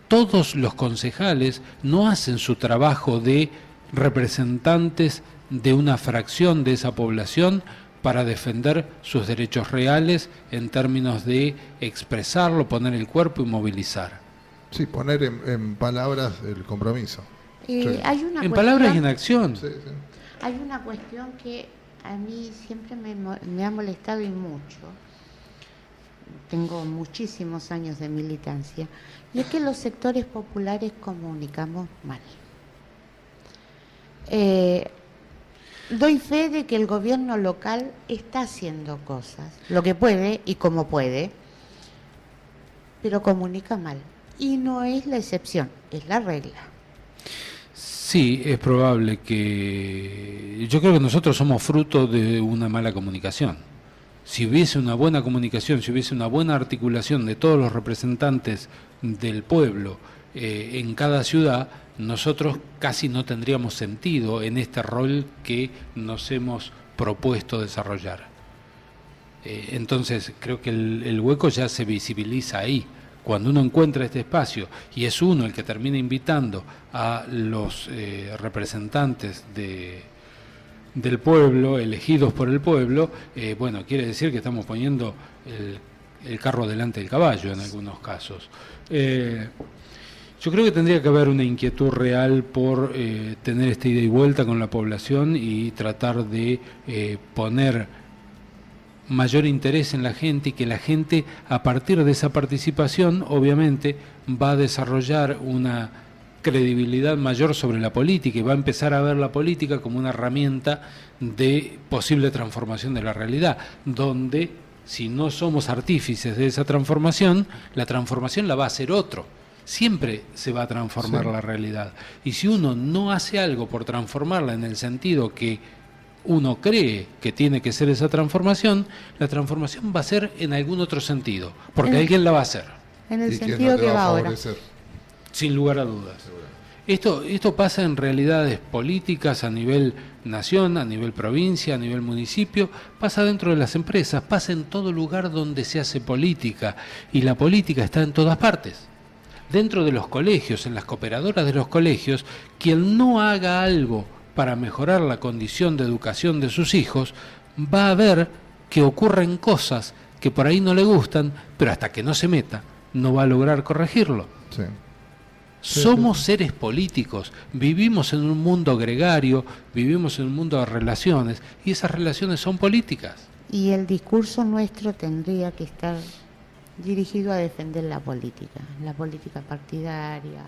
Todos los concejales no hacen su trabajo de representantes de una fracción de esa población para defender sus derechos reales en términos de expresarlo, poner el cuerpo y movilizar. Sí, poner en palabras el compromiso. Hay una en palabras y en acción. Sí. Hay una cuestión que a mí siempre me ha molestado y mucho. Tengo muchísimos años de militancia, y es que los sectores populares comunicamos mal. Doy fe de que el gobierno local está haciendo cosas, lo que puede y como puede, pero comunica mal. Y no es la excepción, es la regla. Sí, es probable que... Yo creo que nosotros somos fruto de una mala comunicación. Si hubiese una buena comunicación, si hubiese una buena articulación de todos los representantes del pueblo en cada ciudad, nosotros casi no tendríamos sentido en este rol que nos hemos propuesto desarrollar. Entonces, creo que el hueco ya se visibiliza ahí. Cuando uno encuentra este espacio y es uno el que termina invitando a los representantes del pueblo, elegidos por el pueblo, bueno, quiere decir que estamos poniendo el carro delante del caballo en algunos casos. Yo creo que tendría que haber una inquietud real por tener esta ida y vuelta con la población y tratar de poner mayor interés en la gente, y que la gente, a partir de esa participación, obviamente va a desarrollar una credibilidad mayor sobre la política y va a empezar a ver la política como una herramienta de posible transformación de la realidad, donde si no somos artífices de esa transformación, la transformación la va a hacer otro. Siempre se va a transformar la realidad. Y si uno no hace algo por transformarla en el sentido que uno cree que tiene que ser esa transformación, la transformación va a ser en algún otro sentido, porque alguien la va a hacer. En el sentido que va ahora. Sin lugar a dudas. Esto pasa en realidades políticas a nivel nación, a nivel provincia, a nivel municipio, pasa dentro de las empresas, pasa en todo lugar donde se hace política, y la política está en todas partes. Dentro de los colegios, en las cooperadoras de los colegios, quien no haga algo para mejorar la condición de educación de sus hijos, va a ver que ocurren cosas que por ahí no le gustan, pero hasta que no se meta, no va a lograr corregirlo. Sí. Somos seres políticos, vivimos en un mundo gregario, vivimos en un mundo de relaciones, y esas relaciones son políticas. Y el discurso nuestro tendría que estar dirigido a defender la política partidaria.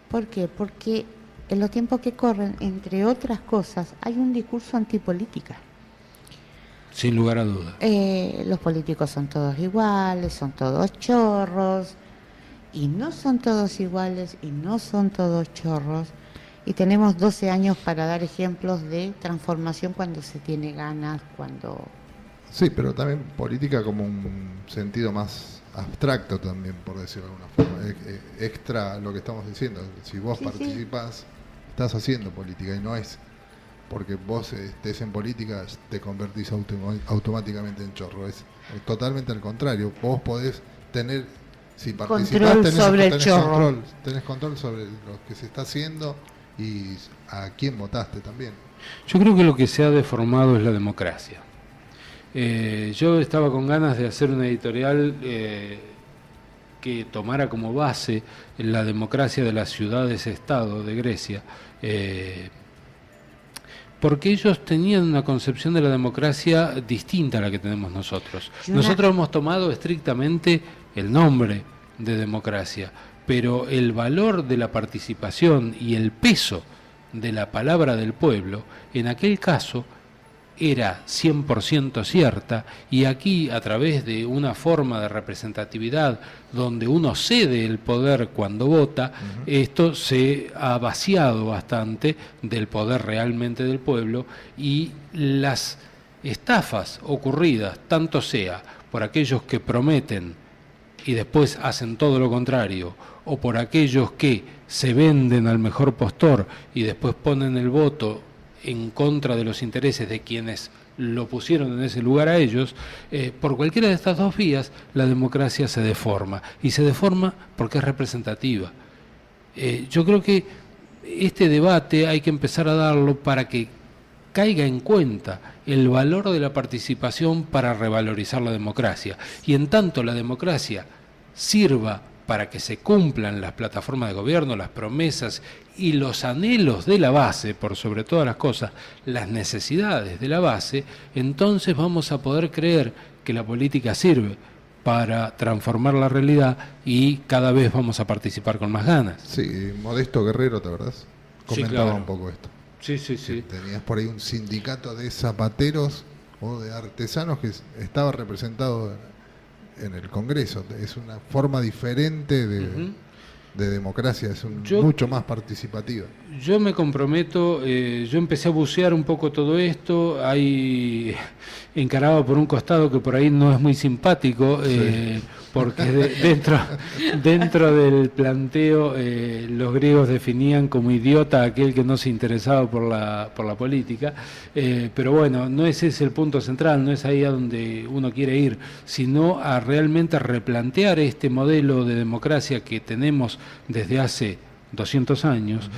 ¿Por qué? Porque en los tiempos que corren, entre otras cosas, hay un discurso antipolítica. Sin lugar a dudas. Los políticos son todos iguales, son todos chorros, y no son todos iguales, y no son todos chorros, y tenemos 12 años para dar ejemplos de transformación cuando se tiene ganas, cuando... Sí, pero también política como un sentido más abstracto también, por decirlo de alguna forma, extra a lo que estamos diciendo. Si vos participás, estás haciendo política, y no es porque vos estés en política te convertís automáticamente en chorro. Es totalmente al contrario. Vos podés tener, si participás, tenés control sobre lo que se está haciendo y a quién votaste también. Yo creo que lo que se ha deformado es la democracia. Yo estaba con ganas de hacer una editorial que tomara como base la democracia de las ciudades-estado de Grecia, porque ellos tenían una concepción de la democracia distinta a la que tenemos nosotros. Nosotros hemos tomado estrictamente el nombre de democracia, pero el valor de la participación y el peso de la palabra del pueblo, en aquel caso, era 100% cierta, y aquí, a través de una forma de representatividad donde uno cede el poder cuando vota, esto se ha vaciado bastante del poder realmente del pueblo, y las estafas ocurridas, tanto sea por aquellos que prometen y después hacen todo lo contrario, o por aquellos que se venden al mejor postor y después ponen el voto en contra de los intereses de quienes lo pusieron en ese lugar a ellos, por cualquiera de estas dos vías la democracia se deforma, y se deforma porque es representativa. Yo creo que este debate hay que empezar a darlo para que caiga en cuenta el valor de la participación para revalorizar la democracia, y en tanto la democracia sirva para que se cumplan las plataformas de gobierno, las promesas y los anhelos de la base, por sobre todas las cosas, las necesidades de la base, entonces vamos a poder creer que la política sirve para transformar la realidad, y cada vez vamos a participar con más ganas. Sí, Modesto Guerrero, ¿te acordás? Comentaba claro. Un poco esto. Sí. Tenías por ahí un sindicato de zapateros o de artesanos que estaba representado en el Congreso. Es una forma diferente de democracia, es mucho más participativa. Yo me comprometo, yo empecé a bucear un poco todo esto, hay encarado por un costado que por ahí no es muy simpático, porque dentro del planteo los griegos definían como idiota a aquel que no se interesaba por la política, pero bueno, no ese es el punto central, no es ahí a donde uno quiere ir, sino a realmente replantear este modelo de democracia que tenemos desde hace 200 años,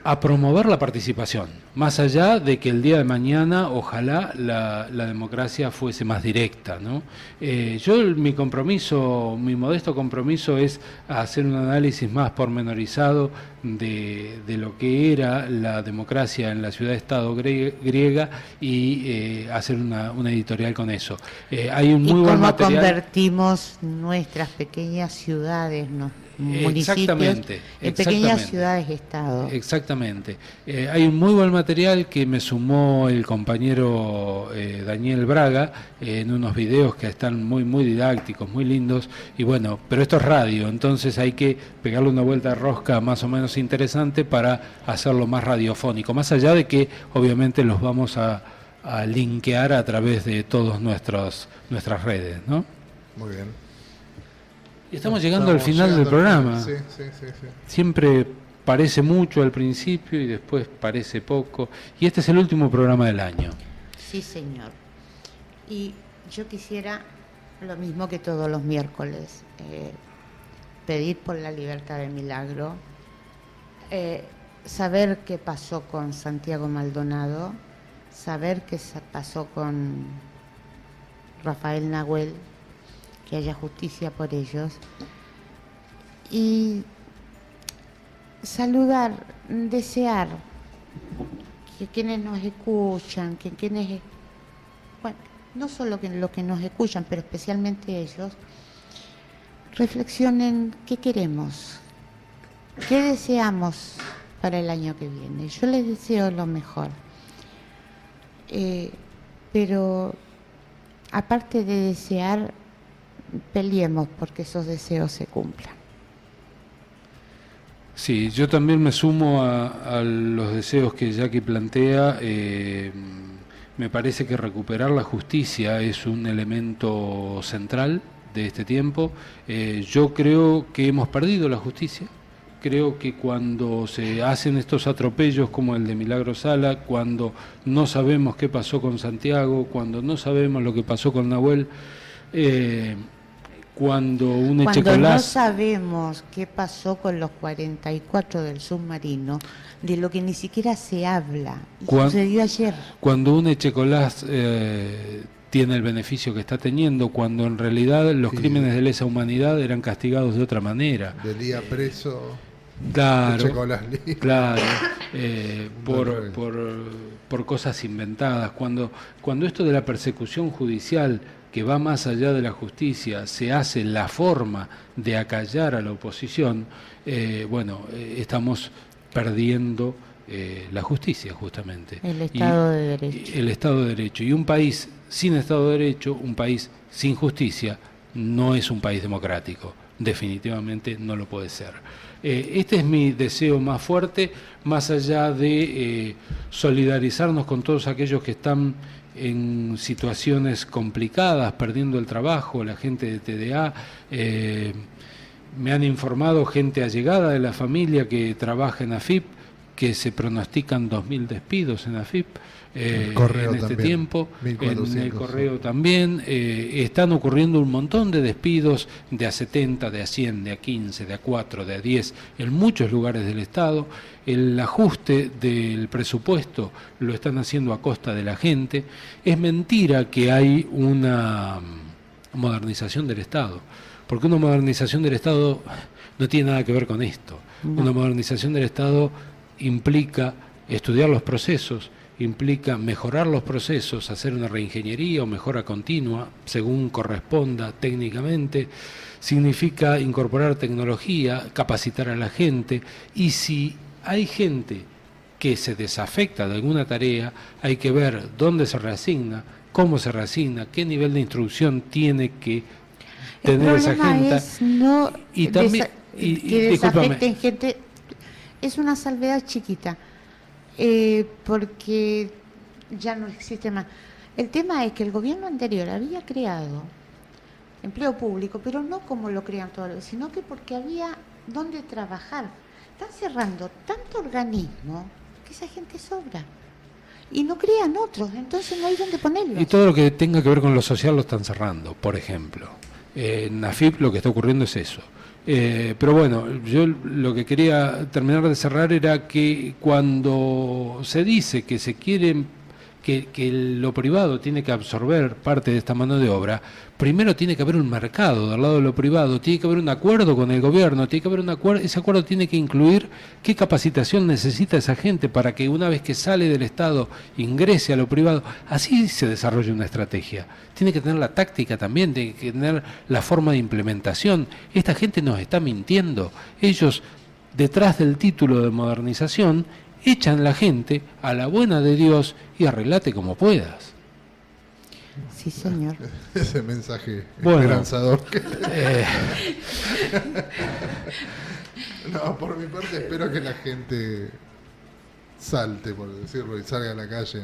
a promover la participación, más allá de que el día de mañana ojalá la democracia fuese más directa, ¿no? Mi compromiso, mi modesto compromiso es hacer un análisis más pormenorizado de lo que era la democracia en la ciudad-estado griega y hacer una editorial con eso. Hay un muy buen material. ¿Cómo convertimos nuestras pequeñas ciudades, ¿no? municipios, en pequeñas ciudades-estado. Exactamente. Hay un muy buen material que me sumó el compañero Daniel Braga en unos videos que están muy didácticos, muy lindos, y bueno, pero esto es radio, entonces hay que pegarle una vuelta de rosca más o menos interesante para hacerlo más radiofónico, más allá de que obviamente los vamos a linkear a través de todas nuestras redes, ¿no? Muy bien. Y estamos llegando al final del programa. Sí. Siempre parece mucho al principio y después parece poco. Y este es el último programa del año. Sí, señor. Y yo quisiera lo mismo que todos los miércoles, pedir por la libertad de Milagro, saber qué pasó con Santiago Maldonado, saber qué pasó con Rafael Nahuel, que haya justicia por ellos, y saludar, desear que quienes nos escuchan, bueno, no solo que los que nos escuchan, pero especialmente ellos, reflexionen qué queremos, qué deseamos para el año que viene. Yo les deseo lo mejor, pero aparte de desear, peleemos porque esos deseos se cumplan. Sí, yo también me sumo a los deseos que Jackie plantea. Me parece que recuperar la justicia es un elemento central de este tiempo. Yo creo que hemos perdido la justicia. Creo que cuando se hacen estos atropellos como el de Milagro Sala, cuando no sabemos qué pasó con Santiago, cuando no sabemos lo que pasó con Nahuel, cuando no sabemos qué pasó con los 44 del submarino, de lo que ni siquiera se habla, sucedió ayer. Cuando un Echecolás tiene el beneficio que está teniendo, cuando en realidad los crímenes de lesa humanidad eran castigados de otra manera. Del día preso. Claro, por cosas inventadas. Cuando esto de la persecución judicial, que va más allá de la justicia, se hace la forma de acallar a la oposición, estamos perdiendo la justicia, justamente. El Estado de Derecho. El Estado de Derecho. Y un país sin Estado de Derecho, un país sin justicia, no es un país democrático. Definitivamente no lo puede ser. Este es mi deseo más fuerte, más allá de solidarizarnos con todos aquellos que están en situaciones complicadas, perdiendo el trabajo, la gente de TDA. Me han informado gente allegada de la familia que trabaja en AFIP, que se pronostican 2.000 despidos en AFIP en este tiempo, en el correo también. Están ocurriendo un montón de despidos de a 70, de a 100, de a 15, de a 4, de a 10, en muchos lugares del Estado. El ajuste del presupuesto lo están haciendo a costa de la gente. Es mentira que hay una modernización del Estado, porque una modernización del Estado no tiene nada que ver con esto. No. Una modernización del Estado implica estudiar los procesos, implica mejorar los procesos, hacer una reingeniería o mejora continua, según corresponda técnicamente, significa incorporar tecnología, capacitar a la gente, y si hay gente que se desafecta de alguna tarea, hay que ver dónde se reasigna, cómo se reasigna, qué nivel de instrucción tiene que tener esa gente. Y también que desafecten gente. Es una salvedad chiquita, porque ya no existe más. El tema es que el gobierno anterior había creado empleo público, pero no como lo crean todos, sino que porque había donde trabajar. Están cerrando tanto organismo que esa gente sobra. Y no crean otros, entonces no hay donde ponerlos. Y todo lo que tenga que ver con lo social lo están cerrando, por ejemplo. En AFIP lo que está ocurriendo es eso. Pero bueno, yo lo que quería terminar de cerrar era que cuando se dice que se quieren que lo privado tiene que absorber parte de esta mano de obra, primero tiene que haber un mercado del lado de lo privado, tiene que haber un acuerdo con el gobierno, tiene que haber un acuerdo, ese acuerdo tiene que incluir qué capacitación necesita esa gente para que una vez que sale del Estado ingrese a lo privado. Así se desarrolla una estrategia. Tiene que tener la táctica también, tiene que tener la forma de implementación. Esta gente nos está mintiendo. Ellos, detrás del título de modernización, echan la gente a la buena de Dios y arreglate como puedas. Sí, señor. Ese mensaje esperanzador. No, por mi parte espero que la gente salte, por decirlo, y salga a la calle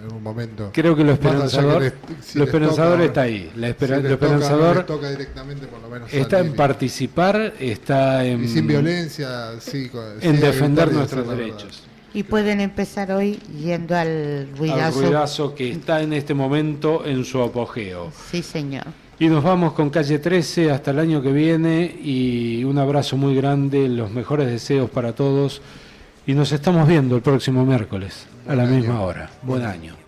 en un momento. Creo que lo esperanzador, lo esperanzador está ahí. Lo esperanzador les toca directamente, por lo menos está en participar, está en... Y sin violencia, sí, en defender nuestros derechos. Y pueden empezar hoy yendo al ruidazo. Al ruidazo que está en este momento en su apogeo. Sí, señor. Y nos vamos con Calle 13 hasta el año que viene y un abrazo muy grande, los mejores deseos para todos y nos estamos viendo el próximo miércoles a la misma hora. Buen año.